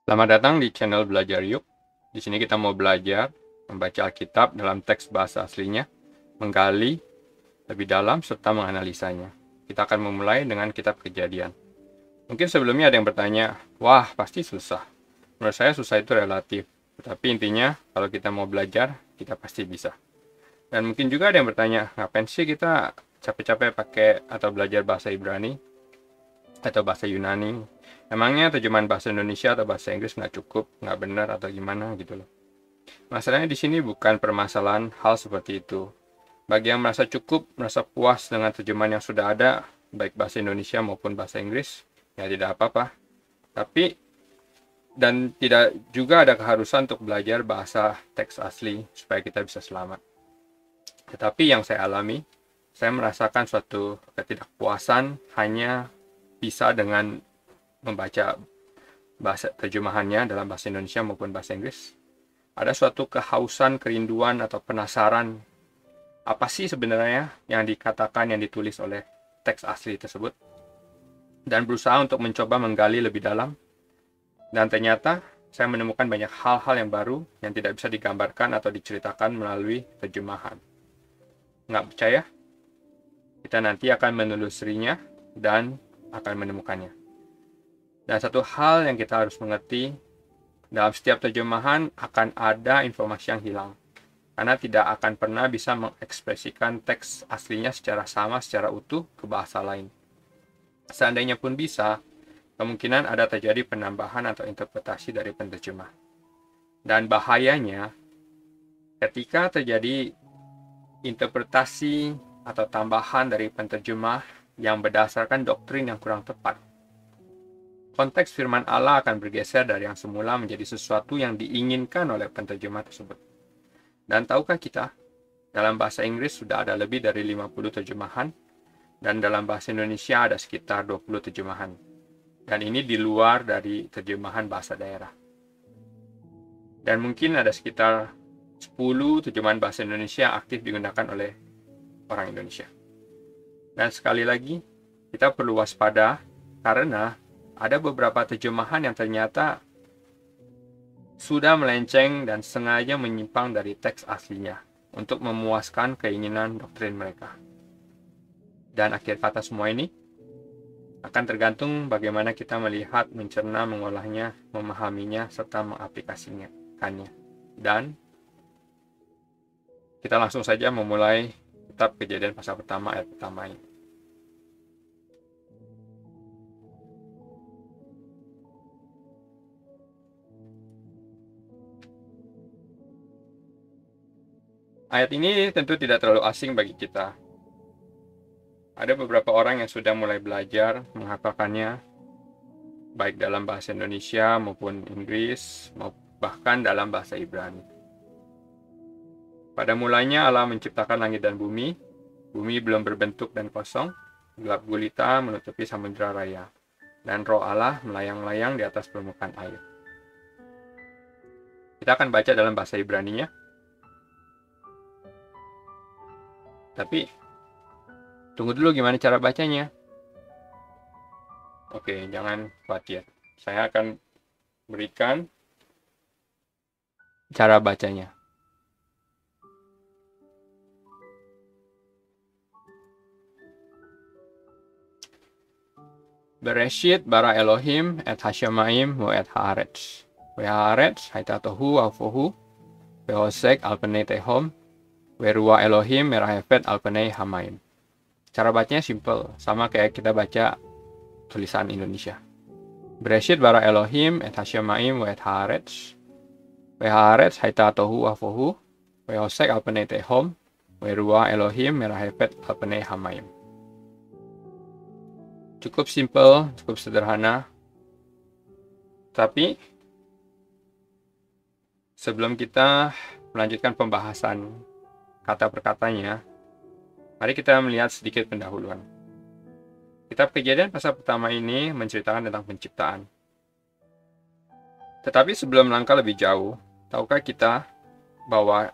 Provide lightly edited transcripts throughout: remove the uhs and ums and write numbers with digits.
Selamat datang di channel Belajar Yuk. Di sini kita mau belajar membaca Alkitab dalam teks bahasa aslinya, menggali lebih dalam serta menganalisanya. Kita akan memulai dengan kitab Kejadian. Mungkin sebelumnya ada yang bertanya, wah pasti susah. Menurut saya susah itu relatif. Tetapi intinya kalau kita mau belajar, kita pasti bisa. Dan mungkin juga ada yang bertanya, ngapain sih kita capek-capek pakai atau belajar bahasa Ibrani atau bahasa Yunani? Emangnya terjemahan bahasa Indonesia atau bahasa Inggris nggak cukup, nggak benar atau gimana gitu loh. Masalahnya di sini bukan permasalahan hal seperti itu. Bagi yang merasa cukup, merasa puas dengan terjemahan yang sudah ada, baik bahasa Indonesia maupun bahasa Inggris, ya tidak apa-apa. Tapi dan tidak juga ada keharusan untuk belajar bahasa teks asli supaya kita bisa selamat. Tetapi yang saya alami, saya merasakan suatu ketidakpuasan hanya bisa dengan membaca bahasa terjemahannya dalam bahasa Indonesia maupun bahasa Inggris. Ada suatu kehausan, kerinduan, atau penasaran apa sih sebenarnya yang dikatakan, yang ditulis oleh teks asli tersebut, dan berusaha untuk mencoba menggali lebih dalam. Dan ternyata saya menemukan banyak hal-hal yang baru yang tidak bisa digambarkan atau diceritakan melalui terjemahan. Nggak percaya? Kita nanti akan menelusurinya dan akan menemukannya. Dan satu hal yang kita harus mengerti, dalam setiap terjemahan akan ada informasi yang hilang. Karena tidak akan pernah bisa mengekspresikan teks aslinya secara sama, secara utuh ke bahasa lain. Seandainya pun bisa, kemungkinan ada terjadi penambahan atau interpretasi dari penerjemah. Dan bahayanya, ketika terjadi interpretasi atau tambahan dari penerjemah yang berdasarkan doktrin yang kurang tepat, konteks firman Allah akan bergeser dari yang semula menjadi sesuatu yang diinginkan oleh penerjemah tersebut. Dan tahukah kita, dalam bahasa Inggris sudah ada lebih dari 50 terjemahan, dan dalam bahasa Indonesia ada sekitar 20 terjemahan. Dan ini di luar dari terjemahan bahasa daerah. Dan mungkin ada sekitar 10 terjemahan bahasa Indonesia aktif digunakan oleh orang Indonesia. Dan sekali lagi, kita perlu waspada karena ada beberapa terjemahan yang ternyata sudah melenceng dan sengaja menyimpang dari teks aslinya untuk memuaskan keinginan doktrin mereka. Dan akhir kata semua ini akan tergantung bagaimana kita melihat, mencerna, mengolahnya, memahaminya, serta mengaplikasikannya. Dan kita langsung saja memulai kitab Kejadian pasal pertama ayat pertama ini. Ayat ini tentu tidak terlalu asing bagi kita. Ada beberapa orang yang sudah mulai belajar menghafalkannya, baik dalam bahasa Indonesia maupun Inggris, bahkan dalam bahasa Ibrani. Pada mulanya Allah menciptakan langit dan bumi. Bumi belum berbentuk dan kosong, gelap gulita menutupi samudera raya, dan roh Allah melayang-layang di atas permukaan air. Kita akan baca dalam bahasa Ibraninya. Tapi, tunggu dulu gimana cara bacanya. Oke, jangan khawatir. Saya akan berikan cara bacanya. Bereshit bara Elohim et hashamayim wa et haaretz. Haaretz haita tohu wa fohu. Hosek al penei tehom. Werua Elohim merahefet al penei hamayim. Cara bacanya simple, sama kayak kita baca tulisan Indonesia. Bereshit bara Elohim et hashamayim wa et haaretz. Haaretz haita tohu wa fohu. Hosek al penei tehom. Werua Elohim merahefet al penei hamayim. Cukup simple, cukup sederhana. Tapi sebelum kita melanjutkan pembahasan kata per katanya, mari kita melihat sedikit pendahuluan. Kitab Kejadian pasal pertama ini menceritakan tentang penciptaan. Tetapi sebelum melangkah lebih jauh, tahukah kita bahwa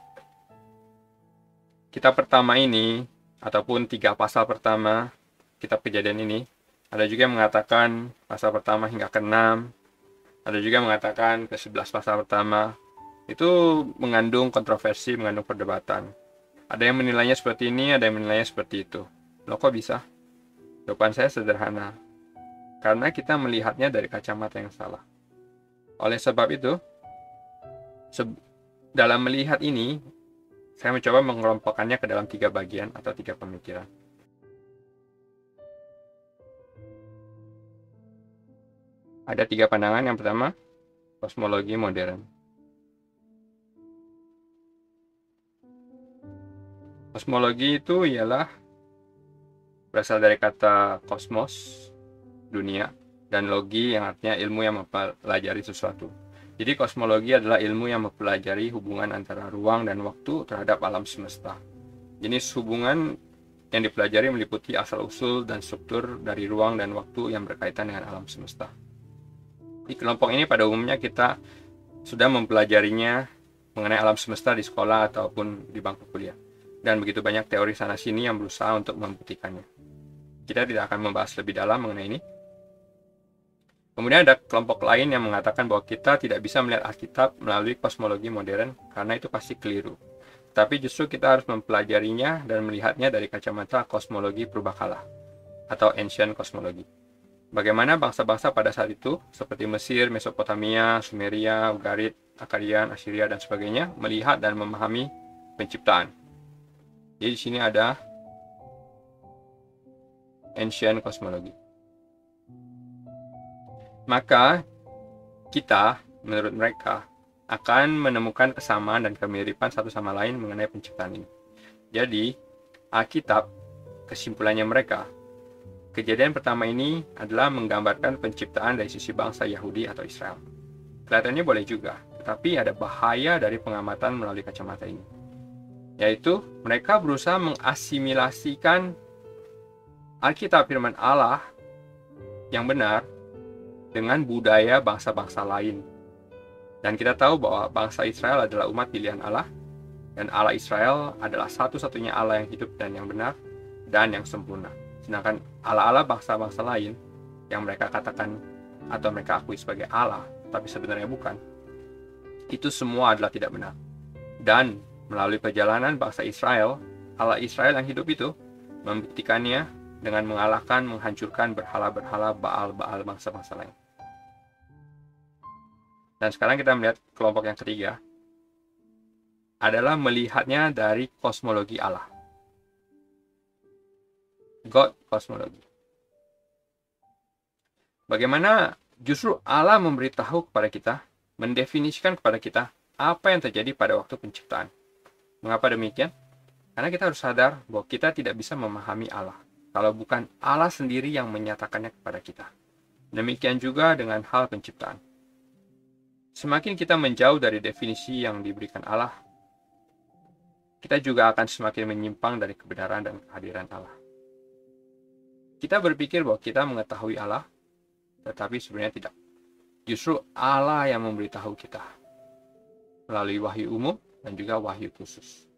kitab pertama ini, ataupun 3 pasal pertama kitab Kejadian ini, ada juga yang mengatakan pasal pertama hingga ke-6, Ada juga mengatakan ke-11 pasal pertama itu mengandung kontroversi, mengandung perdebatan. Ada yang menilainya seperti ini, ada yang menilainya seperti itu. Loh kok bisa? Jawaban saya sederhana. Karena kita melihatnya dari kacamata yang salah. Oleh sebab itu, dalam melihat ini, saya mencoba mengelompokkannya ke dalam 3 bagian atau 3 pemikiran. Ada 3 pandangan. Yang pertama, kosmologi modern. Kosmologi itu ialah berasal dari kata kosmos, dunia, dan logi yang artinya ilmu yang mempelajari sesuatu. Jadi kosmologi adalah ilmu yang mempelajari hubungan antara ruang dan waktu terhadap alam semesta. Jenis hubungan yang dipelajari meliputi asal-usul dan struktur dari ruang dan waktu yang berkaitan dengan alam semesta. Di kelompok ini pada umumnya kita sudah mempelajarinya mengenai alam semesta di sekolah ataupun di bangku kuliah. Dan begitu banyak teori sana-sini yang berusaha untuk membuktikannya. Kita tidak akan membahas lebih dalam mengenai ini. Kemudian ada kelompok lain yang mengatakan bahwa kita tidak bisa melihat Alkitab melalui kosmologi modern karena itu pasti keliru. Tapi justru kita harus mempelajarinya dan melihatnya dari kacamata kosmologi purbakala atau ancient cosmology. Bagaimana bangsa-bangsa pada saat itu seperti Mesir, Mesopotamia, Sumeria, Ugarit, Akkadian, Assyria dan sebagainya melihat dan memahami penciptaan. Jadi di sini ada ancient cosmology. Maka kita, menurut mereka, akan menemukan kesamaan dan kemiripan satu sama lain mengenai penciptaan ini. Jadi, Alkitab, kesimpulannya mereka, kejadian pertama ini adalah menggambarkan penciptaan dari sisi bangsa Yahudi atau Israel. Kelihatannya boleh juga, tetapi ada bahaya dari pengamatan melalui kacamata ini. Yaitu, mereka berusaha mengasimilasikan Alkitab firman Allah yang benar dengan budaya bangsa-bangsa lain. Dan kita tahu bahwa bangsa Israel adalah umat pilihan Allah, dan Allah Israel adalah satu-satunya Allah yang hidup dan yang benar, dan yang sempurna. Sedangkan Allah-Allah bangsa-bangsa lain, yang mereka katakan atau mereka akui sebagai Allah, tapi sebenarnya bukan, itu semua adalah tidak benar. Dan melalui perjalanan bangsa Israel, Allah Israel yang hidup itu, membuktikannya dengan mengalahkan, menghancurkan berhala-berhala Baal-Baal bangsa-bangsa lain. Dan sekarang kita melihat kelompok yang ketiga, adalah melihatnya dari kosmologi Allah. God cosmology. Bagaimana justru Allah memberitahu kepada kita, mendefinisikan kepada kita apa yang terjadi pada waktu penciptaan. Mengapa demikian? Karena kita harus sadar bahwa kita tidak bisa memahami Allah kalau bukan Allah sendiri yang menyatakannya kepada kita. Demikian juga dengan hal penciptaan. Semakin kita menjauh dari definisi yang diberikan Allah, kita juga akan semakin menyimpang dari kebenaran dan kehadiran Allah. Kita berpikir bahwa kita mengetahui Allah, tetapi sebenarnya tidak. Justru Allah yang memberitahu kita melalui wahyu umum dan juga wahyu khusus.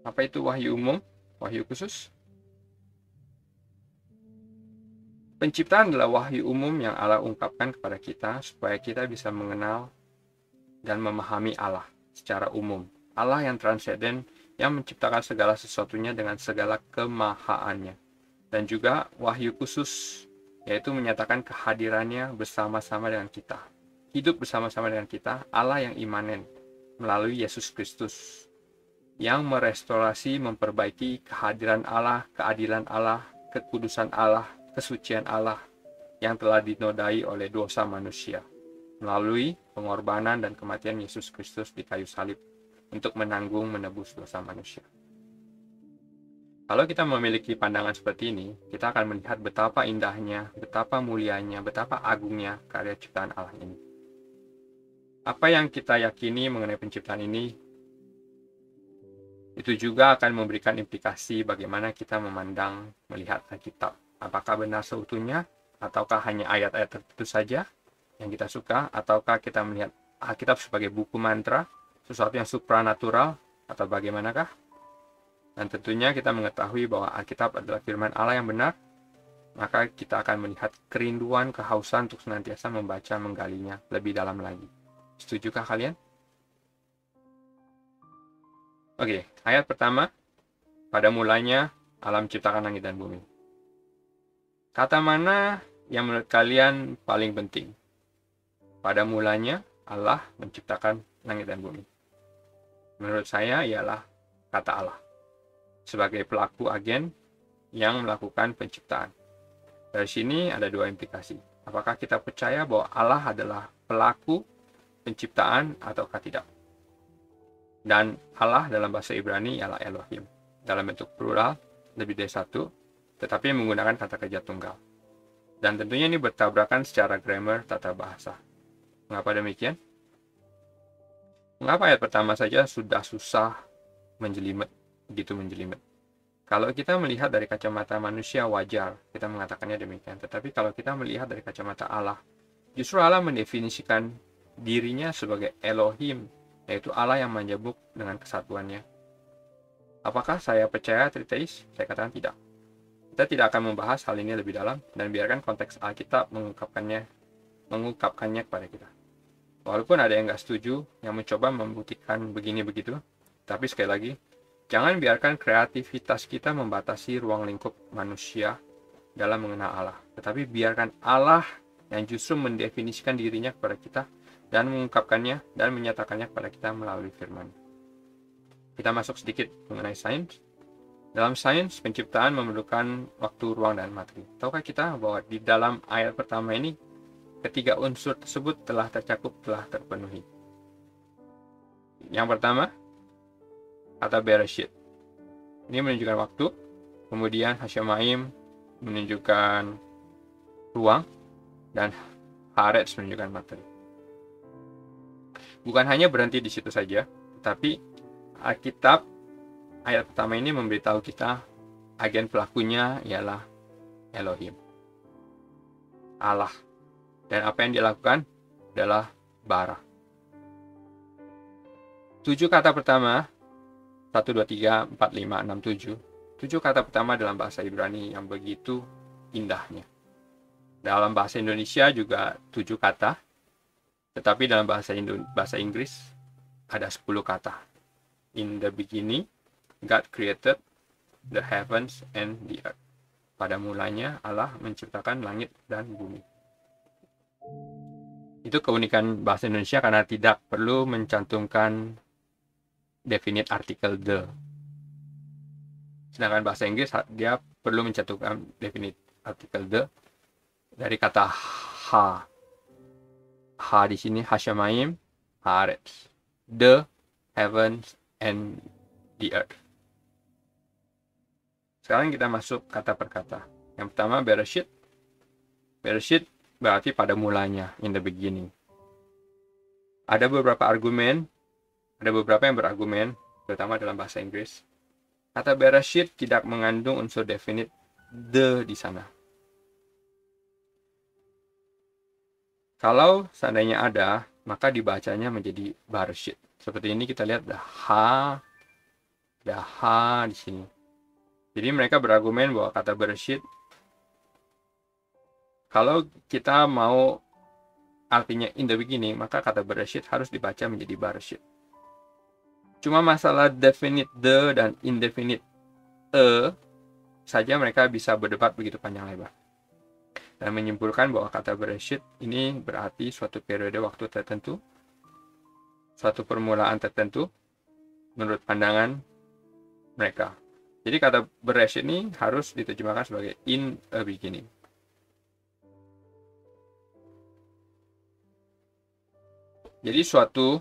Apa itu wahyu umum, wahyu khusus? Penciptaan adalah wahyu umum yang Allah ungkapkan kepada kita supaya kita bisa mengenal dan memahami Allah secara umum. Allah yang transenden, yang menciptakan segala sesuatunya dengan segala kemahaannya. Dan juga wahyu khusus, yaitu menyatakan kehadirannya bersama-sama dengan kita. Hidup bersama-sama dengan kita, Allah yang imanen melalui Yesus Kristus, yang merestorasi, memperbaiki kehadiran Allah, keadilan Allah, kekudusan Allah, kesucian Allah yang telah dinodai oleh dosa manusia melalui pengorbanan dan kematian Yesus Kristus di kayu salib untuk menanggung menebus dosa manusia. Kalau kita memiliki pandangan seperti ini, kita akan melihat betapa indahnya, betapa mulianya, betapa agungnya karya ciptaan Allah ini. Apa yang kita yakini mengenai penciptaan ini, itu juga akan memberikan implikasi bagaimana kita memandang, melihat Alkitab. Apakah benar seutuhnya, ataukah hanya ayat-ayat tertentu saja yang kita suka, ataukah kita melihat Alkitab sebagai buku mantra sesuatu yang supranatural atau bagaimanakah? Dan tentunya kita mengetahui bahwa Alkitab adalah firman Allah yang benar, maka kita akan melihat kerinduan, kehausan untuk senantiasa membaca, menggalinya lebih dalam lagi. Setujukah kalian? Oke, ayat pertama. Pada mulanya Allah menciptakan langit dan bumi. Kata mana yang menurut kalian paling penting? Pada mulanya Allah menciptakan langit dan bumi. Menurut saya ialah kata Allah. Sebagai pelaku agen yang melakukan penciptaan. Dari sini ada dua implikasi. Apakah kita percaya bahwa Allah adalah pelaku penciptaan ataukah tidak? Dan Allah dalam bahasa Ibrani ialah Elohim. Dalam bentuk plural, lebih dari satu, tetapi menggunakan kata kerja tunggal. Dan tentunya ini bertabrakan secara grammar tata bahasa. Mengapa demikian? Mengapa ayat pertama saja sudah susah menjelimet, begitu menjelimet? Kalau kita melihat dari kacamata manusia wajar, kita mengatakannya demikian. Tetapi kalau kita melihat dari kacamata Allah, justru Allah mendefinisikan dirinya sebagai Elohim, yaitu Allah yang menjabuk dengan kesatuannya. Apakah saya percaya triteis? Saya katakan tidak. Kita tidak akan membahas hal ini lebih dalam dan biarkan konteks Alkitab mengungkapkannya kepada kita. Walaupun ada yang nggak setuju, yang mencoba membuktikan begini begitu, tapi sekali lagi, jangan biarkan kreativitas kita membatasi ruang lingkup manusia dalam mengenal Allah. Tetapi biarkan Allah yang justru mendefinisikan dirinya kepada kita dan mengungkapkannya dan menyatakannya kepada kita melalui firman. Kita masuk sedikit mengenai sains. Dalam sains, penciptaan memerlukan waktu, ruang, dan materi. Tahukah kita bahwa di dalam ayat pertama ini, ketiga unsur tersebut telah tercakup, telah terpenuhi. Yang pertama, kata Bereshit. Ini menunjukkan waktu. Kemudian Hashemaim menunjukkan ruang. Dan Haaretz menunjukkan materi. Bukan hanya berhenti di situ saja, tetapi Alkitab ayat pertama ini memberitahu kita agen pelakunya ialah Elohim, Allah. Dan apa yang dilakukan adalah bara. 7 kata pertama, 1, 2, 3, 4, 5, 6, 7. 7 kata pertama dalam bahasa Ibrani yang begitu indahnya. Dalam bahasa Indonesia juga 7 kata, tetapi dalam bahasa Inggris ada 10 kata. In the beginning, God created the heavens and the earth. Pada mulanya Allah menciptakan langit dan bumi. Itu keunikan bahasa Indonesia karena tidak perlu mencantumkan definite artikel the. Sedangkan bahasa Inggris dia perlu mencantumkan definite artikel the dari kata ha. Ha di sini Hashemaim, Haaretz. The heavens and the earth. Sekarang kita masuk kata per kata. Yang pertama Bereshit. Bereshit berarti pada mulanya, in the beginning. Ada beberapa yang berargumen, terutama dalam bahasa Inggris. Kata Bereshit tidak mengandung unsur definite the di sana. Kalau seandainya ada, maka dibacanya menjadi Bereshit. Seperti ini kita lihat ada ha di sini. Jadi mereka berargumen bahwa kata Bereshit, kalau kita mau artinya in the beginning, maka kata Bereshit harus dibaca menjadi Bereshit. Cuma masalah definite the dan indefinite saja mereka bisa berdebat begitu panjang lebar. Dan menyimpulkan bahwa kata Bereshit ini berarti suatu periode waktu tertentu, suatu permulaan tertentu menurut pandangan mereka. Jadi kata Bereshit ini harus diterjemahkan sebagai in a beginning. Jadi suatu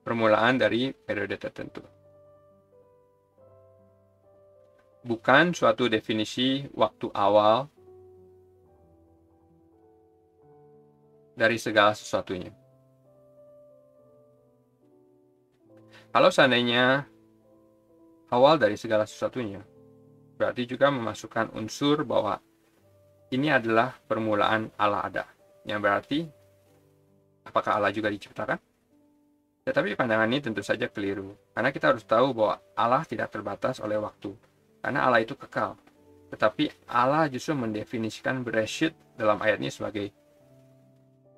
permulaan dari periode tertentu. Bukan suatu definisi waktu awal dari segala sesuatunya. Kalau seandainya awal dari segala sesuatunya, berarti juga memasukkan unsur bahwa ini adalah permulaan Allah ada. Yang berarti apakah Allah juga diciptakan? Tetapi pandangan ini tentu saja keliru, karena kita harus tahu bahwa Allah tidak terbatas oleh waktu, karena Allah itu kekal. Tetapi Allah justru mendefinisikan Bereshit dalam ayat ini sebagai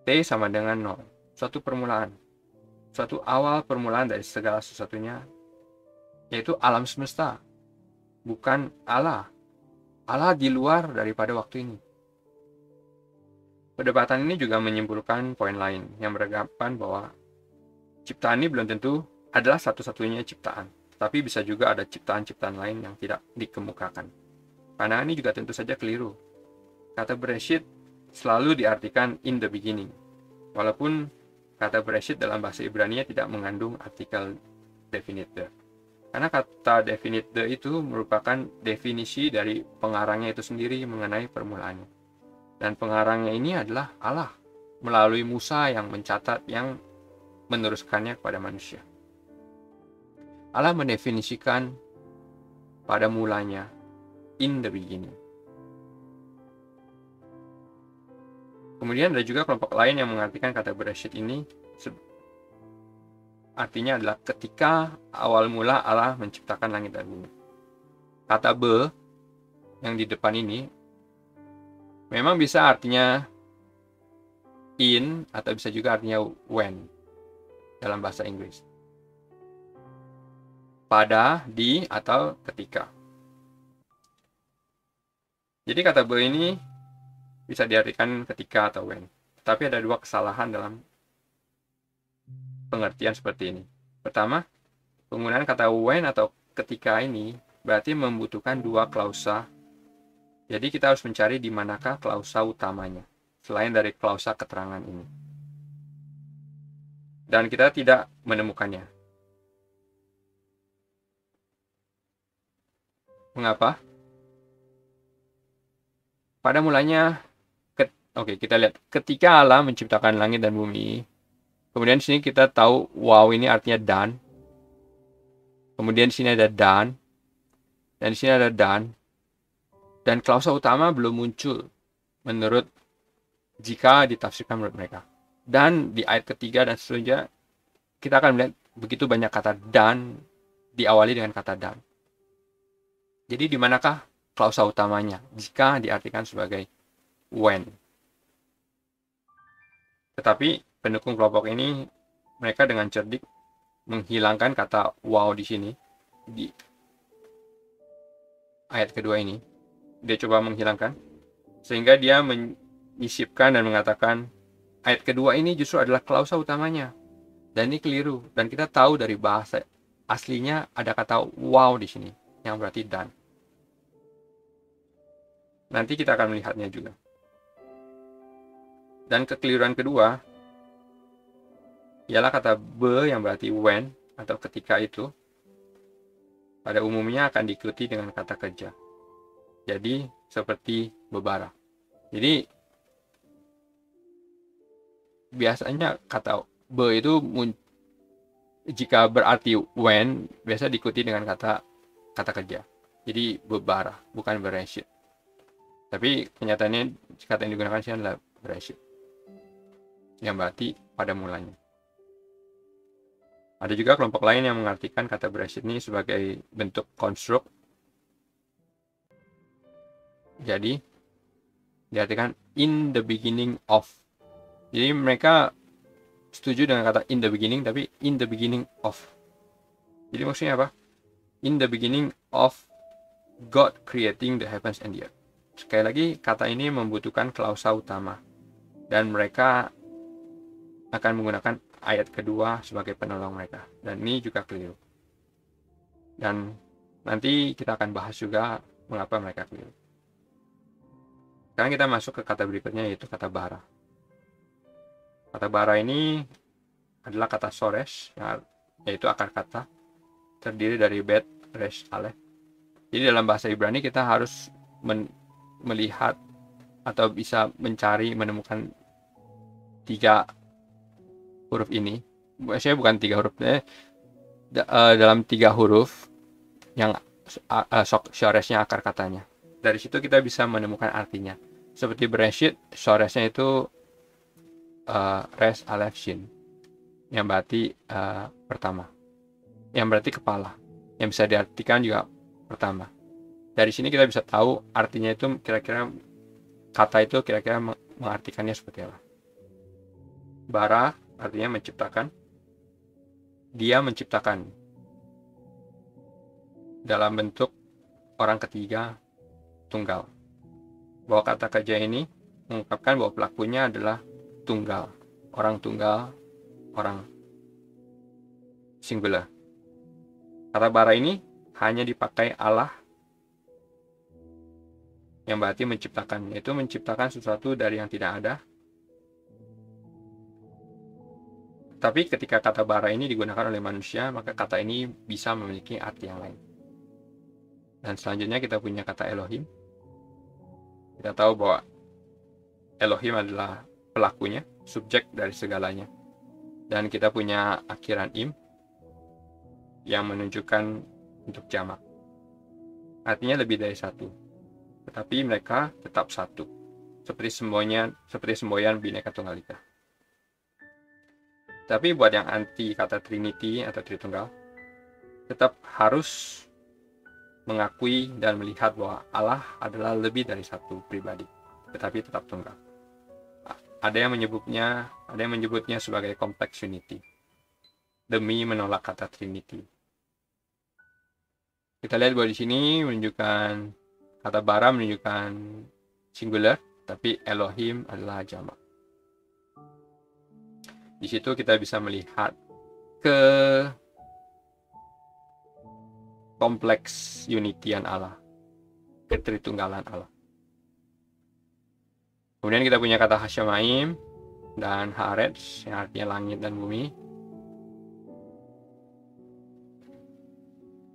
T sama dengan 0, suatu permulaan, suatu awal permulaan dari segala sesuatunya, yaitu alam semesta, bukan Allah. Allah di luar daripada waktu ini. Perdebatan ini juga menyimpulkan poin lain yang beranggapan bahwa ciptaan ini belum tentu adalah satu-satunya ciptaan, tapi bisa juga ada ciptaan-ciptaan lain yang tidak dikemukakan. Pandangan ini juga tentu saja keliru. Kata Bereshit selalu diartikan in the beginning, walaupun kata Bereshit dalam bahasa Ibrani tidak mengandung artikel definite the. Karena kata definite the itu merupakan definisi dari pengarangnya itu sendiri mengenai permulaannya. Dan pengarangnya ini adalah Allah melalui Musa yang mencatat, yang meneruskannya kepada manusia. Allah mendefinisikan pada mulanya in the beginning. Kemudian ada juga kelompok lain yang mengartikan kata Bereshit ini artinya adalah ketika awal mula Allah menciptakan langit dan bumi. Kata be yang di depan ini memang bisa artinya in atau bisa juga artinya when dalam bahasa Inggris. Pada, di, atau ketika. Jadi kata be ini bisa diartikan ketika atau when. Tapi ada dua kesalahan dalam pengertian seperti ini. Pertama, penggunaan kata when atau ketika ini berarti membutuhkan dua klausa. Jadi kita harus mencari di manakah klausa utamanya, selain dari klausa keterangan ini. Dan kita tidak menemukannya. Mengapa? Pada mulanya, kita lihat ketika Allah menciptakan langit dan bumi. Kemudian sini kita tahu wow ini artinya dan. Kemudian sini ada dan. Dan di sini ada dan. Dan klausa utama belum muncul menurut jika ditafsirkan menurut mereka. Dan di ayat ketiga dan seterusnya kita akan melihat begitu banyak kata dan diawali dengan kata dan. Jadi di manakah klausa utamanya jika diartikan sebagai when? Tetapi pendukung kelompok ini mereka dengan cerdik menghilangkan kata wow di sini di ayat kedua ini. Dia coba menghilangkan sehingga dia menyisipkan dan mengatakan ayat kedua ini justru adalah klausa utamanya. Dan ini keliru. Dan kita tahu dari bahasa aslinya ada kata wow di sini yang berarti dan. Nanti kita akan melihatnya juga. Dan kekeliruan kedua ialah kata be yang berarti when atau ketika itu pada umumnya akan diikuti dengan kata kerja. Jadi seperti bebara. Jadi biasanya kata be itu jika berarti when biasa diikuti dengan kata kerja. Jadi bebara, bukan Bereshit. Tapi kenyataannya kata yang digunakan sini adalah Bereshit, yang berarti pada mulanya. Ada juga kelompok lain yang mengartikan kata Bereshit ini sebagai bentuk konstruk. Jadi diartikan in the beginning of. Jadi mereka setuju dengan kata in the beginning, tapi in the beginning of. Jadi maksudnya apa? In the beginning of God creating the heavens and the earth. Sekali lagi, kata ini membutuhkan klausa utama. Dan mereka akan menggunakan ayat kedua sebagai penolong mereka. Dan ini juga keliru. Dan nanti kita akan bahas juga mengapa mereka keliru. Sekarang kita masuk ke kata berikutnya, yaitu kata bara. Kata bara ini adalah kata sores, yaitu akar kata, terdiri dari bet, resh, alef. Jadi dalam bahasa Ibrani kita harus melihat atau bisa menemukan 3 huruf ini. Saya bukan 3 huruf, dalam 3 huruf yang shoresnya akar katanya. Dari situ kita bisa menemukan artinya. Seperti Bereshit, shoresnya itu res alef shin, yang berarti pertama, yang berarti kepala, yang bisa diartikan juga pertama. Dari sini kita bisa tahu artinya itu kira-kira, kata itu kira-kira mengartikannya seperti apa. Bara artinya menciptakan, dia menciptakan dalam bentuk orang ketiga tunggal. Bahwa kata kerja ini mengungkapkan bahwa pelakunya adalah tunggal, orang tunggal, orang singular. Kata bara ini hanya dipakai Allah, yang berarti menciptakan, yaitu menciptakan sesuatu dari yang tidak ada. Tapi ketika kata bara ini digunakan oleh manusia, maka kata ini bisa memiliki arti yang lain. Dan selanjutnya kita punya kata Elohim. Kita tahu bahwa Elohim adalah pelakunya, subjek dari segalanya. Dan kita punya akhiran im yang menunjukkan untuk jamak. Artinya lebih dari satu, tetapi mereka tetap satu, seperti semboyan Bhinneka Tunggal Ika. Tapi buat yang anti kata Trinity atau Tritunggal, tetap harus mengakui dan melihat bahwa Allah adalah lebih dari satu pribadi, tetapi tetap tunggal. Ada yang menyebutnya sebagai complex unity, demi menolak kata Trinity. Kita lihat bahwa di sini menunjukkan kata bara menunjukkan singular, tapi Elohim adalah jamak. Di situ kita bisa melihat ke kompleks unityan Allah, ketritunggalan Allah. Kemudian kita punya kata Hasyamayim dan Haaretz yang artinya langit dan bumi.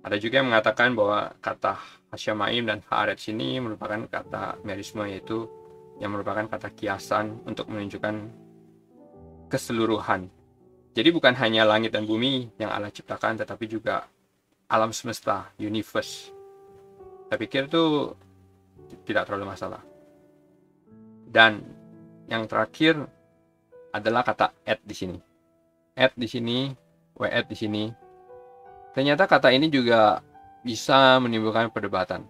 Ada juga yang mengatakan bahwa kata Hasyamayim dan Haaretz ini merupakan kata merisme, yaitu yang merupakan kata kiasan untuk menunjukkan keseluruhan. Jadi bukan hanya langit dan bumi yang Allah ciptakan, tetapi juga alam semesta, universe. Saya pikir itu tidak terlalu masalah. Dan yang terakhir adalah kata et di sini. Et di sini, we-et di sini. Ternyata kata ini juga bisa menimbulkan perdebatan.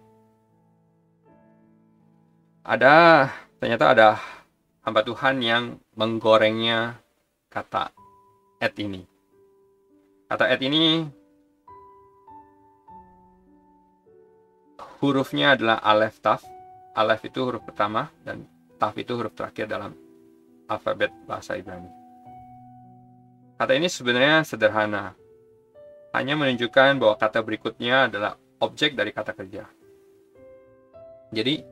Ternyata ada hamba Tuhan yang menggorengnya kata et ini. Kata et ini hurufnya adalah alef taf. Alef itu huruf pertama dan taf itu huruf terakhir dalam alfabet bahasa Ibrani. Kata ini sebenarnya sederhana, hanya menunjukkan bahwa kata berikutnya adalah objek dari kata kerja. Jadi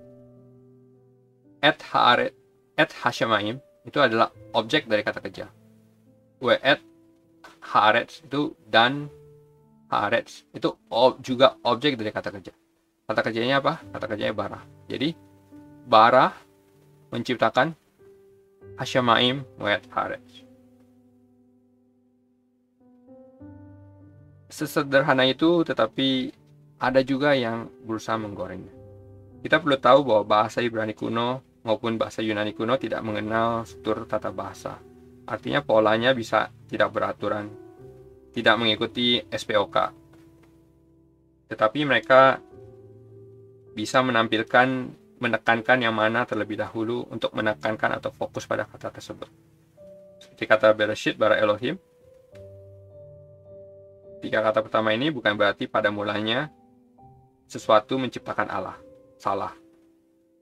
et Hasyamayim itu adalah objek dari kata kerja. We-et Haaretz itu dan Haaretz itu juga objek dari kata kerja. Kata kerjanya apa? Kata kerjanya bara. Jadi bara menciptakan Hasyamayim, we-et Haaretz. Sesederhana itu, tetapi ada juga yang berusaha menggorengnya. Kita perlu tahu bahwa bahasa Ibrani kuno maupun bahasa Yunani kuno tidak mengenal struktur tata bahasa. Artinya polanya bisa tidak beraturan, tidak mengikuti SPOK. Tetapi mereka bisa menekankan yang mana terlebih dahulu untuk menekankan atau fokus pada kata tersebut. Seperti kata Bereshit, bara Elohim. Tiga kata pertama ini bukan berarti pada mulanya sesuatu menciptakan Allah. Salah.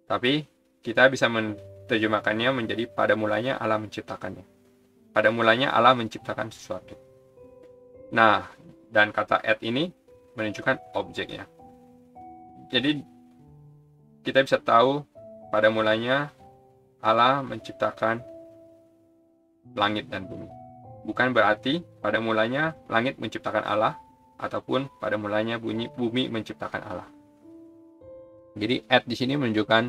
Tapi kita bisa menerjemahkannya menjadi pada mulanya Allah menciptakannya. Pada mulanya Allah menciptakan sesuatu. Nah, dan kata et ini menunjukkan objeknya. Jadi kita bisa tahu pada mulanya Allah menciptakan langit dan bumi. Bukan berarti pada mulanya langit menciptakan Allah, ataupun pada mulanya bumi menciptakan Allah. Jadi et di sini menunjukkan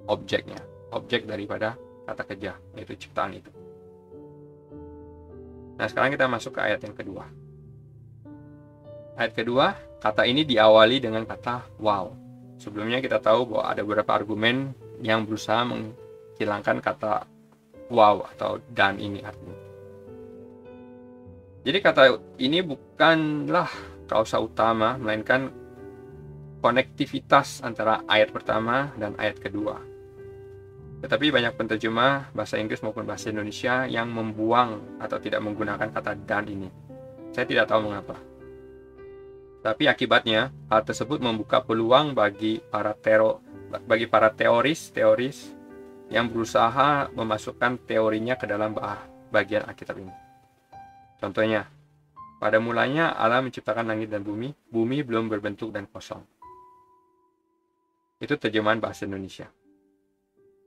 objeknya, objek daripada kata kerja, yaitu ciptaan itu. Nah, sekarang kita masuk ke ayat yang kedua. Ayat kedua, kata ini diawali dengan kata wow. Sebelumnya kita tahu bahwa ada beberapa argumen yang berusaha menghilangkan kata wow atau dan ini artinya. Jadi kata ini bukanlah kausa utama, melainkan konektivitas antara ayat pertama dan ayat kedua. Tetapi banyak penterjemah bahasa Inggris maupun bahasa Indonesia yang membuang atau tidak menggunakan kata dan ini. Saya tidak tahu mengapa. Tapi akibatnya, hal tersebut membuka peluang bagi para teoris yang berusaha memasukkan teorinya ke dalam bagian Alkitab ini. Contohnya, pada mulanya Allah menciptakan langit dan bumi, bumi belum berbentuk dan kosong. Itu terjemahan bahasa Indonesia.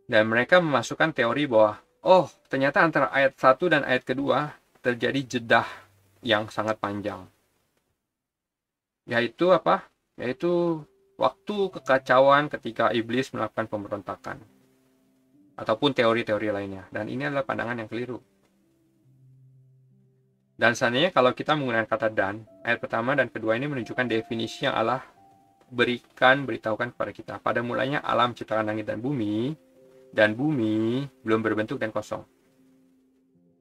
Dan mereka memasukkan teori bahwa, oh, ternyata antara ayat 1 dan ayat kedua terjadi jedah yang sangat panjang. Yaitu apa? Yaitu waktu kekacauan ketika iblis melakukan pemberontakan. Ataupun teori-teori lainnya. Dan ini adalah pandangan yang keliru. Dan seandainya kalau kita menggunakan kata dan, ayat pertama dan kedua ini menunjukkan definisi yang Allah beritahukan kepada kita. Pada mulanya Allah menciptakan langit dan bumi belum berbentuk dan kosong.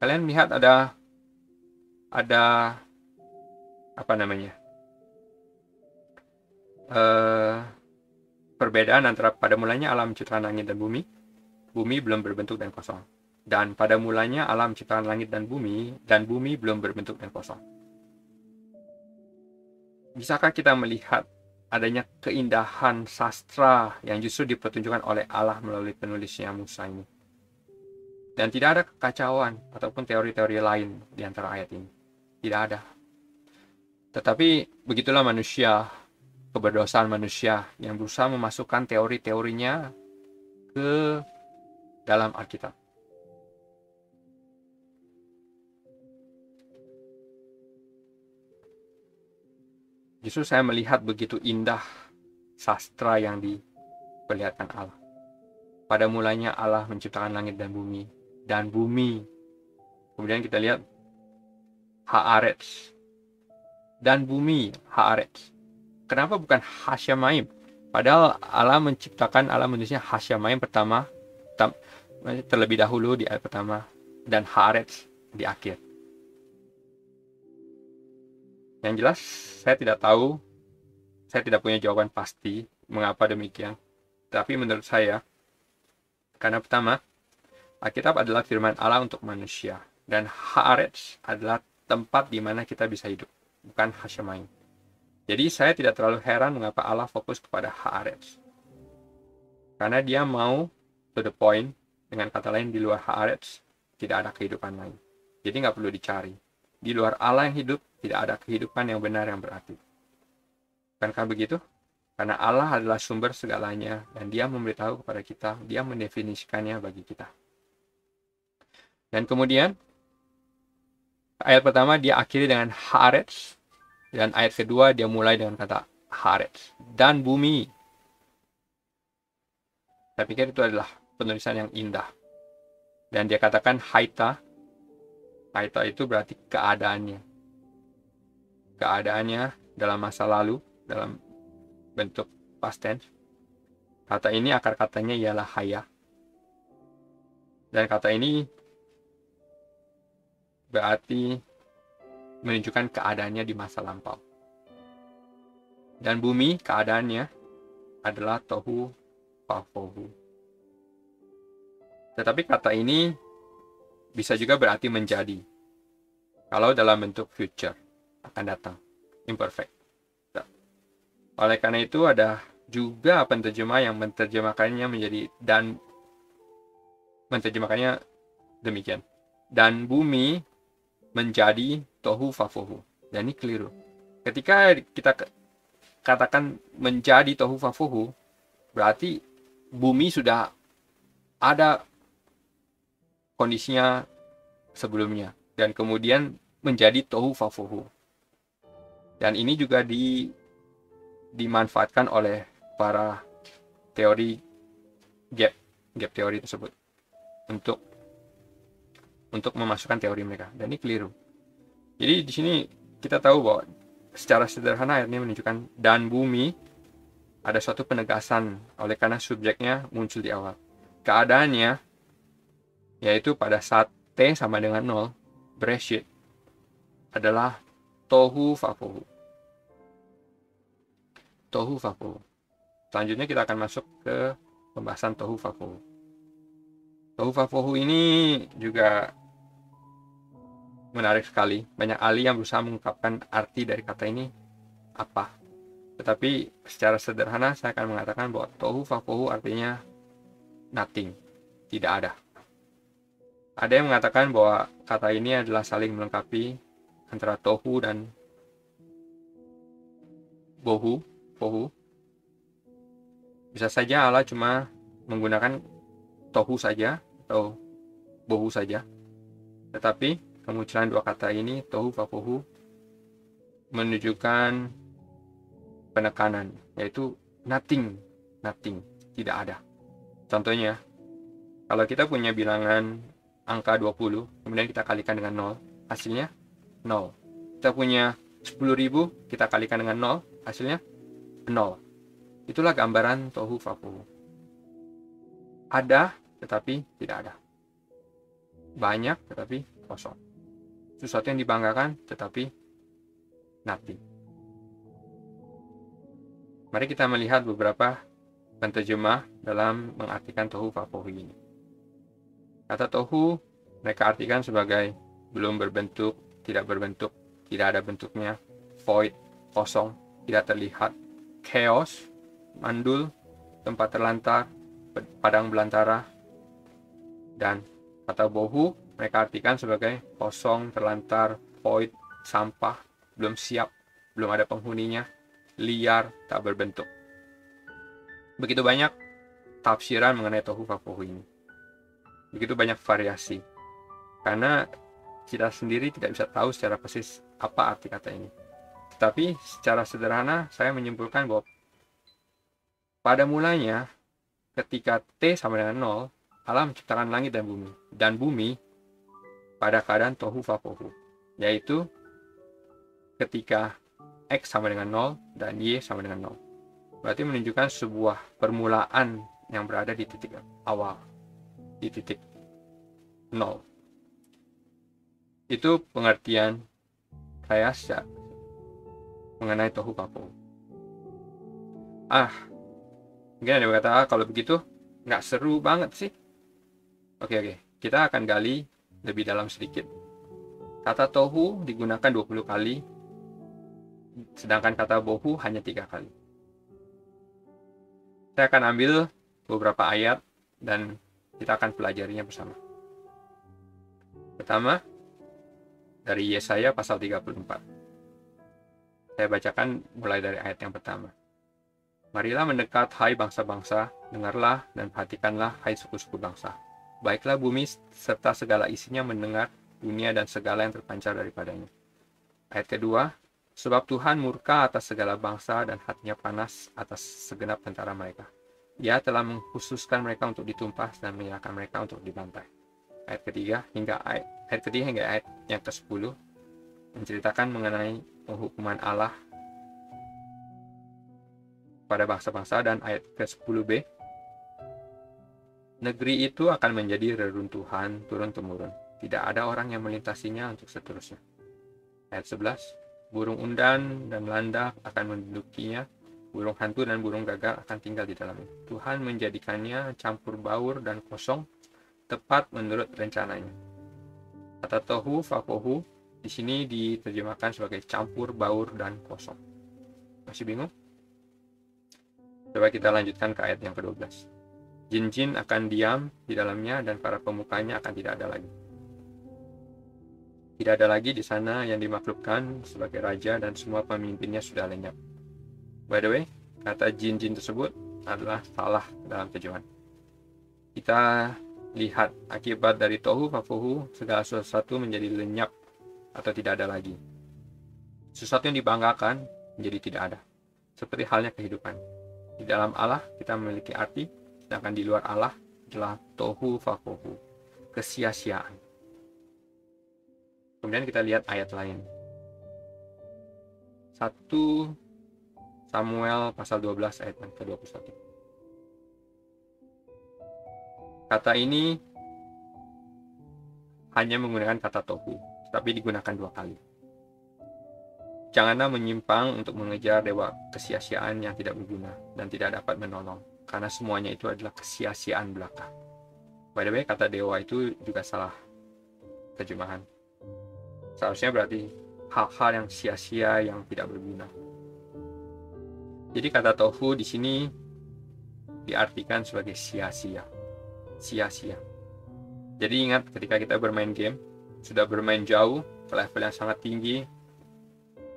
Kalian lihat ada apa namanya? Perbedaan antara pada mulanya Allah menciptakan langit dan bumi belum berbentuk dan kosong. Dan pada mulanya Allah menciptakan langit dan bumi belum berbentuk dan kosong. Bisakah kita melihat adanya keindahan sastra yang justru dipertunjukkan oleh Allah melalui penulisnya Musa ini? Dan tidak ada kekacauan ataupun teori-teori lain di antara ayat ini. Tidak ada. Tetapi begitulah manusia, keberdosaan manusia yang berusaha memasukkan teori-teorinya ke dalam Alkitab. Justru saya melihat begitu indah sastra yang diperlihatkan Allah. Pada mulanya Allah menciptakan langit dan bumi. Kemudian kita lihat Haaretz. Dan bumi, Haaretz. Kenapa bukan Hasyamaim? Padahal Allah menulisnya Hasyamaim terlebih dahulu di ayat pertama dan Haaretz di akhir. Yang jelas, saya tidak tahu, saya tidak punya jawaban pasti mengapa demikian. Tapi menurut saya, karena pertama, Alkitab adalah firman Allah untuk manusia. Dan Haaretz adalah tempat di mana kita bisa hidup, bukan Hasyamaim. Jadi saya tidak terlalu heran mengapa Allah fokus kepada Haaretz. Karena dia mau to the point, dengan kata lain di luar Haaretz, tidak ada kehidupan lain. Jadi nggak perlu dicari. Di luar Allah yang hidup, tidak ada kehidupan yang benar yang berarti. Bukankah begitu? Karena Allah adalah sumber segalanya, dan dia memberitahu kepada kita, dia mendefinisikannya bagi kita. Dan kemudian, ayat pertama dia akhiri dengan Haaretz, dan ayat kedua dia mulai dengan kata Haaretz. Dan bumi. Saya pikir itu adalah penulisan yang indah. Dan dia katakan Haita. Haita itu berarti keadaannya. Keadaannya dalam masa lalu, dalam bentuk past tense. Kata ini akar katanya ialah haya. Dan kata ini berarti menunjukkan keadaannya di masa lampau. Dan bumi, keadaannya adalah tohu vafohu. Tetapi kata ini bisa juga berarti menjadi. Kalau dalam bentuk future, akan datang, imperfect. Oleh karena itu ada juga penterjemah yang menerjemahkannya menjadi dan menerjemahkannya demikian. Dan bumi menjadi tohu vafohu. Dan ini keliru. Ketika kita katakan menjadi tohu vafohu, berarti bumi sudah ada kondisinya sebelumnya. Dan kemudian menjadi tohu vafohu. Dan ini juga dimanfaatkan oleh para teori gap teori tersebut untuk memasukkan teori mereka, dan ini keliru. Jadi di sini kita tahu bahwa secara sederhana ayat ini menunjukkan dan bumi ada suatu penegasan oleh karena subjeknya muncul di awal. Keadaannya yaitu pada saat T sama dengan 0, Bereshit adalah tohu vabohu. Tohu vabohu. Selanjutnya kita akan masuk ke pembahasan tohu vabohu. Tohu vabohu ini juga menarik sekali. Banyak ahli yang berusaha mengungkapkan arti dari kata ini apa. Tetapi secara sederhana saya akan mengatakan bahwa tohu vabohu artinya nothing, tidak ada. Ada yang mengatakan bahwa kata ini adalah saling melengkapi antara tohu dan bohu. Bisa saja Allah cuma menggunakan tohu saja atau bohu saja. Tetapi kemunculan dua kata ini, tohu vabohu, menunjukkan penekanan, yaitu nothing, tidak ada. Contohnya, kalau kita punya bilangan angka 20, kemudian kita kalikan dengan 0, hasilnya 0. Kita punya 10.000, kita kalikan dengan 0, hasilnya 0. Itulah gambaran tohu vabohu. Ada, tetapi tidak ada. Banyak, tetapi kosong. Sesuatu yang dibanggakan, tetapi nothing. Mari kita melihat beberapa penterjemah dalam mengartikan tohu vabohu ini. Kata tohu mereka artikan sebagai belum berbentuk, tidak berbentuk, tidak ada bentuknya, void, kosong, tidak terlihat, chaos, mandul, tempat terlantar, padang belantara. Dan kata bohu mereka artikan sebagai kosong, terlantar, void, sampah, belum siap, belum ada penghuninya, liar, tak berbentuk. Begitu banyak tafsiran mengenai tohu vabohu ini. Begitu banyak variasi. Karena kita sendiri tidak bisa tahu secara persis apa arti kata ini. Tetapi secara sederhana saya menyimpulkan bahwa pada mulanya ketika T sama dengan 0, Allah menciptakan langit dan bumi. Dan bumi pada keadaan tohu vabohu, yaitu ketika X sama dengan 0 dan Y sama dengan 0. Berarti menunjukkan sebuah permulaan yang berada di titik awal, di titik 0. Itu pengertian saya mengenai tohu vabohu. Mungkin ada yang berkata, kalau begitu nggak seru banget sih. Oke, kita akan gali lebih dalam sedikit. Kata tohu digunakan 20 kali, sedangkan kata bohu hanya 3 kali. Saya akan ambil beberapa ayat dan kita akan pelajarinya bersama. Pertama, dari Yesaya pasal 34. Saya bacakan mulai dari ayat yang pertama. Marilah mendekat, hai bangsa-bangsa, dengarlah dan perhatikanlah, hai suku-suku bangsa. Baiklah bumi serta segala isinya mendengar, dunia dan segala yang terpancar daripadanya. Ayat kedua, sebab Tuhan murka atas segala bangsa dan hatinya panas atas segenap tentara mereka. Ia telah mengkhususkan mereka untuk ditumpas dan menyerahkan mereka untuk dibantai. Ayat ketiga hingga ayat yang ke-10 menceritakan mengenai penghukuman Allah pada bangsa-bangsa, dan ayat ke-10b, negeri itu akan menjadi reruntuhan turun-temurun. Tidak ada orang yang melintasinya untuk seterusnya. Ayat 11, burung undan dan landak akan mendudukinya, burung hantu dan burung gagak akan tinggal di dalamnya. Tuhan menjadikannya campur baur dan kosong, tepat menurut rencananya. Kata tohu vabohu di sini diterjemahkan sebagai campur baur dan kosong. Masih bingung? Coba kita lanjutkan ke ayat yang ke-12. Jin-jin akan diam di dalamnya dan para pemukanya akan tidak ada lagi. Tidak ada lagi di sana yang dimakhlukkan sebagai raja dan semua pemimpinnya sudah lenyap. By the way, kata jin-jin tersebut adalah salah dalam terjemahan. Kita lihat akibat dari tohu vabohu, segala sesuatu menjadi lenyap atau tidak ada lagi. Sesuatu yang dibanggakan menjadi tidak ada. Seperti halnya kehidupan. Di dalam Allah kita memiliki arti, sedangkan di luar Allah adalah tohu vabohu, kesia-siaan. Kemudian kita lihat ayat lain. 1 Samuel pasal 12 ayat yang ke-21. Kata ini hanya menggunakan kata tohu, tapi digunakan 2 kali. Janganlah menyimpang untuk mengejar dewa kesia-siaan yang tidak berguna dan tidak dapat menolong, karena semuanya itu adalah kesia-siaan belaka. By the way, kata dewa itu juga salah terjemahan. Seharusnya berarti hal-hal yang sia-sia, yang tidak berguna. Jadi kata tohu di sini diartikan sebagai sia-sia. Sia-sia. Jadi ingat, ketika kita bermain game, sudah bermain jauh ke level yang sangat tinggi,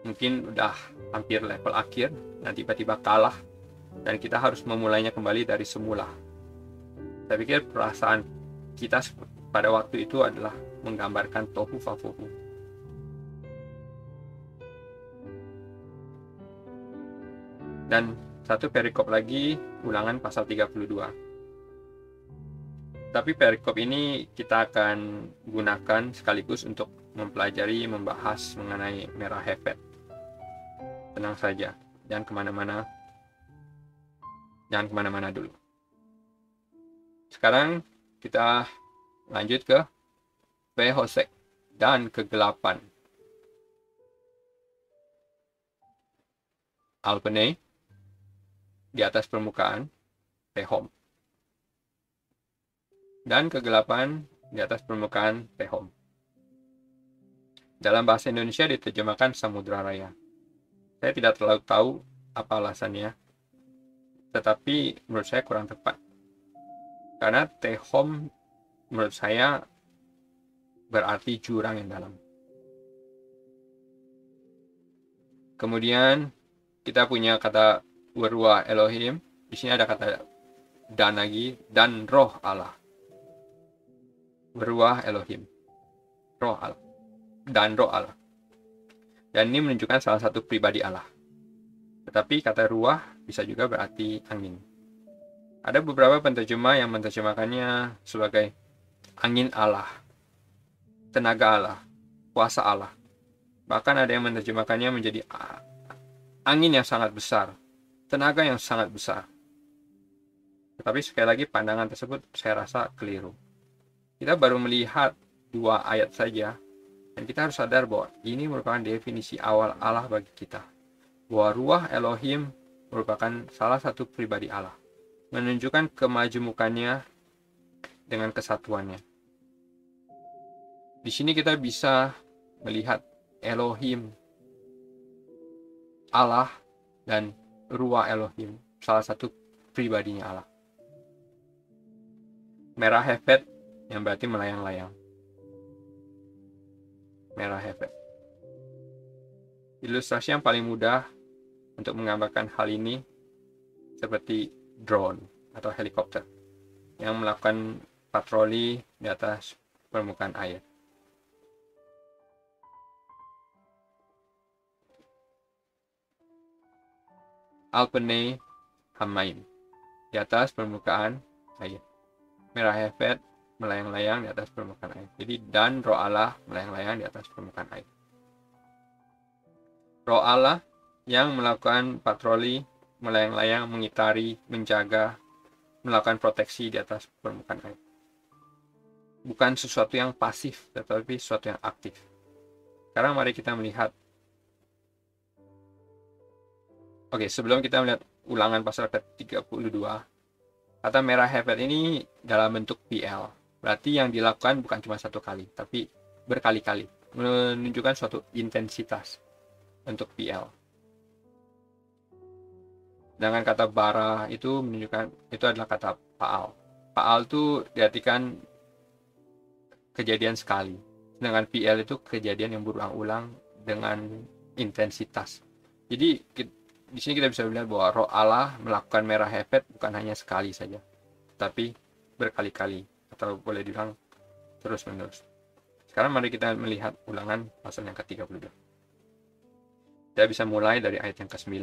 mungkin udah hampir level akhir, dan tiba-tiba kalah, dan kita harus memulainya kembali dari semula. Saya pikir perasaan kita pada waktu itu adalah menggambarkan tohu vafuhu. Dan satu perikop lagi, Ulangan pasal 32. Tapi perikop ini kita akan gunakan sekaligus untuk mempelajari, membahas mengenai merah hefet. Tenang saja, jangan kemana-mana. Jangan kemana-mana dulu. Sekarang kita lanjut ke Pehosek dan kegelapan. Alpene di atas permukaan, Pehom. Dan kegelapan di atas permukaan, Pehom. Dalam bahasa Indonesia diterjemahkan Samudra Raya. Saya tidak terlalu tahu apa alasannya, tetapi menurut saya kurang tepat. Karena Tehom menurut saya berarti jurang yang dalam. Kemudian kita punya kata Werwa Elohim. Di sini ada kata dan lagi, dan roh Allah. Berwah Elohim, roh Allah, dan roh Allah. Dan ini menunjukkan salah satu pribadi Allah. Tetapi kata ruah bisa juga berarti angin. Ada beberapa penterjemah yang menerjemahkannya sebagai angin Allah, tenaga Allah, kuasa Allah. Bahkan ada yang menerjemahkannya menjadi angin yang sangat besar, tenaga yang sangat besar. Tetapi sekali lagi pandangan tersebut saya rasa keliru. Kita baru melihat 2 ayat saja, dan kita harus sadar bahwa ini merupakan definisi awal Allah bagi kita. Bahwa ruah Elohim merupakan salah satu pribadi Allah, menunjukkan kemajemukannya dengan kesatuannya. Di sini kita bisa melihat Elohim, Allah, dan ruah Elohim, salah satu pribadinya Allah. Merah hefet yang berarti melayang-layang. Merah hefet. Ilustrasi yang paling mudah untuk menggambarkan hal ini seperti drone atau helikopter yang melakukan patroli di atas permukaan air. Alpene Hamaim, di atas permukaan air. Merah hefet melayang-layang di atas permukaan air. Jadi dan roh Allah melayang-layang di atas permukaan air. Roh Allah yang melakukan patroli, melayang-layang, mengitari, menjaga, melakukan proteksi di atas permukaan air. Bukan sesuatu yang pasif, tetapi sesuatu yang aktif. Sekarang mari kita melihat. Oke, sebelum kita melihat Ulangan pasal ke-32, kata merah hefet ini dalam bentuk PL. Berarti yang dilakukan bukan cuma 1 kali, tapi berkali-kali. Menunjukkan suatu intensitas untuk PL. Sedangkan kata bara itu menunjukkan, itu adalah kata Paal. Paal itu diartikan kejadian sekali. Sedangkan PL itu kejadian yang berulang-ulang dengan intensitas. Jadi di sini kita bisa melihat bahwa roh Allah melakukan merah hefet bukan hanya sekali saja, tapi berkali-kali, atau boleh dibilang terus-menerus. Sekarang mari kita melihat Ulangan pasal yang ke-32. Kita bisa mulai dari ayat yang ke-9.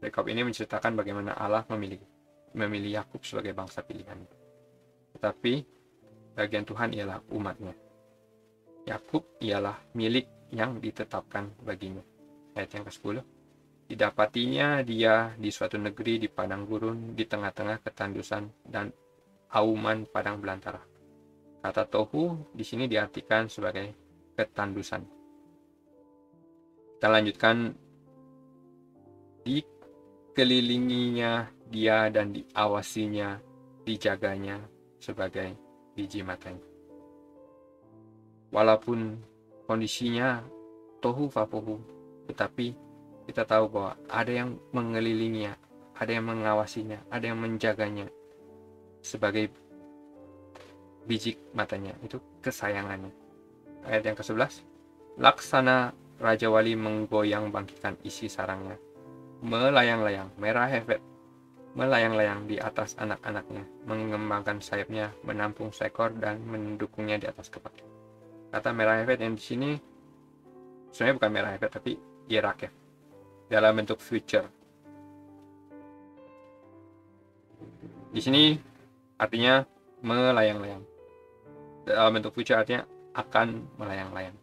Perikop ini menceritakan bagaimana Allah memilih Yakub sebagai bangsa pilihan. Tetapi bagian Tuhan ialah umatnya. Yakub ialah milik yang ditetapkan baginya. Ayat yang ke-10. Didapatinya dia di suatu negeri di padang gurun, di tengah-tengah ketandusan dan auman padang belantara. Kata tohu di sini diartikan sebagai ketandusan. Kita lanjutkan. Dikelilinginya dia dan diawasinya, dijaganya sebagai biji matanya. Walaupun kondisinya tohu vapohu, tetapi kita tahu bahwa ada yang mengelilinginya, ada yang mengawasinya, ada yang menjaganya sebagai biji matanya, itu kesayangannya. Ayat yang ke-11, laksana Raja Wali menggoyang bangkitkan isi sarangnya, melayang-layang, merah hefet, melayang-layang di atas anak-anaknya, mengembangkan sayapnya, menampung seekor dan mendukungnya di atas kepala. Kata merah hefet yang di sini sebenarnya bukan merah hefet tapi irakef dalam bentuk future. Di sini artinya melayang-layang. Dalam bentuk future artinya akan melayang-layang.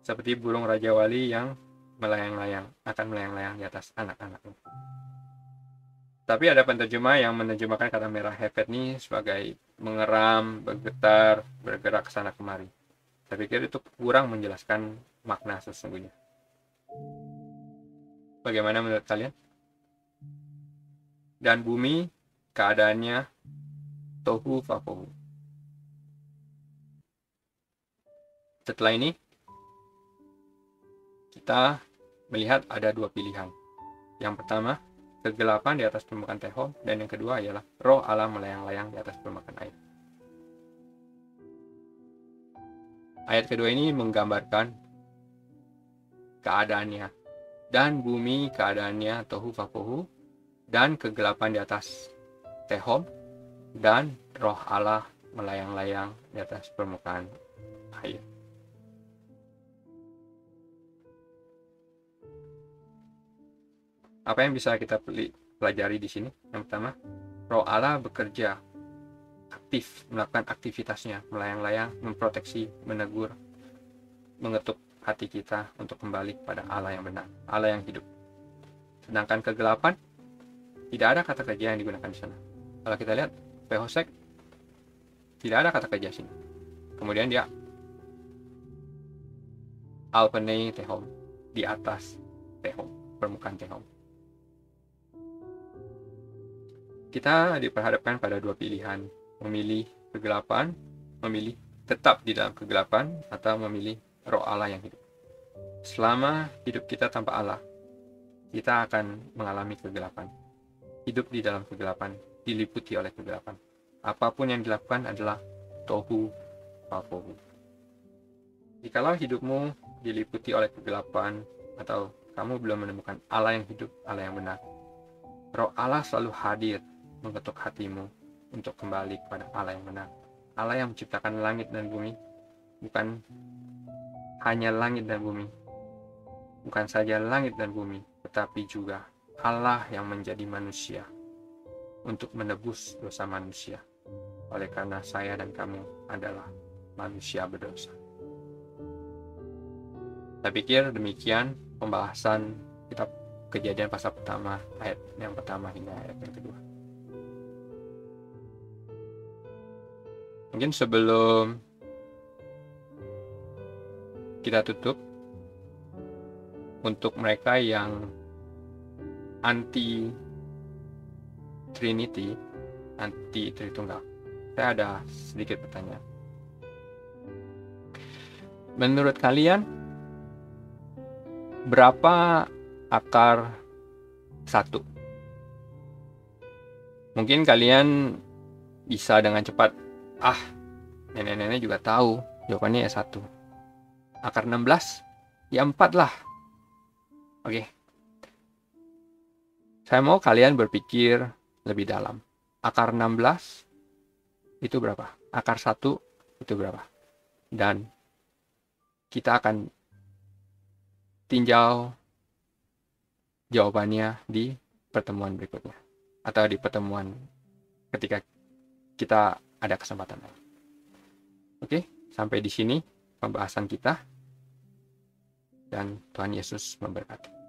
Seperti burung Raja Wali yang melayang-layang, akan melayang-layang di atas anak-anaknya. Tapi ada penerjemah yang menerjemahkan kata merah hefet ini sebagai mengeram, bergetar, bergerak ke sana kemari. Saya pikir itu kurang menjelaskan makna sesungguhnya. Bagaimana menurut kalian? Dan bumi keadaannya tohu vapohu. Setelah ini kita melihat ada dua pilihan. Yang pertama, kegelapan di atas permukaan Tehom, dan yang kedua ialah roh Allah melayang-layang di atas permukaan air. Ayat kedua ini menggambarkan keadaannya, dan bumi keadaannya tohu vapohu, dan kegelapan di atas Tehom, dan roh Allah melayang-layang di atas permukaan air. Apa yang bisa kita pelajari di sini? Yang pertama, roh Allah bekerja aktif, melakukan aktivitasnya, melayang-layang, memproteksi, menegur, mengetuk hati kita untuk kembali kepada Allah yang benar, Allah yang hidup. Sedangkan kegelapan, tidak ada kata kerja yang digunakan di sana. Kalau kita lihat Pehosek, tidak ada kata kerja sini. Kemudian dia Alpenei Tehom, di atas Tehom, permukaan Tehom. Kita diperhadapkan pada dua pilihan, memilih kegelapan, memilih tetap di dalam kegelapan, atau memilih roh Allah yang hidup. Selama hidup kita tanpa Allah, kita akan mengalami kegelapan. Hidup di dalam kegelapan, diliputi oleh kegelapan. Apapun yang dilakukan adalah tohu vapohu. Jikalau hidupmu diliputi oleh kegelapan, atau kamu belum menemukan Allah yang hidup, Allah yang benar, roh Allah selalu hadir mengetuk hatimu untuk kembali kepada Allah yang benar. Allah yang menciptakan langit dan bumi, bukan hanya langit dan bumi, bukan saja langit dan bumi, tetapi juga Allah yang menjadi manusia untuk menebus dosa manusia. Oleh karena saya dan kamu adalah manusia berdosa. Saya pikir demikian pembahasan kitab Kejadian pasal pertama, ayat yang pertama hingga ayat yang kedua. Mungkin sebelum kita tutup, untuk mereka yang anti Trinity, anti Tritunggal, saya ada sedikit pertanyaan. Menurut kalian, berapa akar 1? Mungkin kalian bisa dengan cepat, nenek-nenek juga tahu jawabannya ya 1. Akar 16? Ya 4 lah. Oke. Saya mau kalian berpikir lebih dalam. Akar 16 itu berapa? Akar 1 itu berapa? Dan kita akan tinjau jawabannya di pertemuan berikutnya. Atau di pertemuan ketika kita ada kesempatan. Oke, sampai di sini pembahasan kita. Dan Tuhan Yesus memberkati.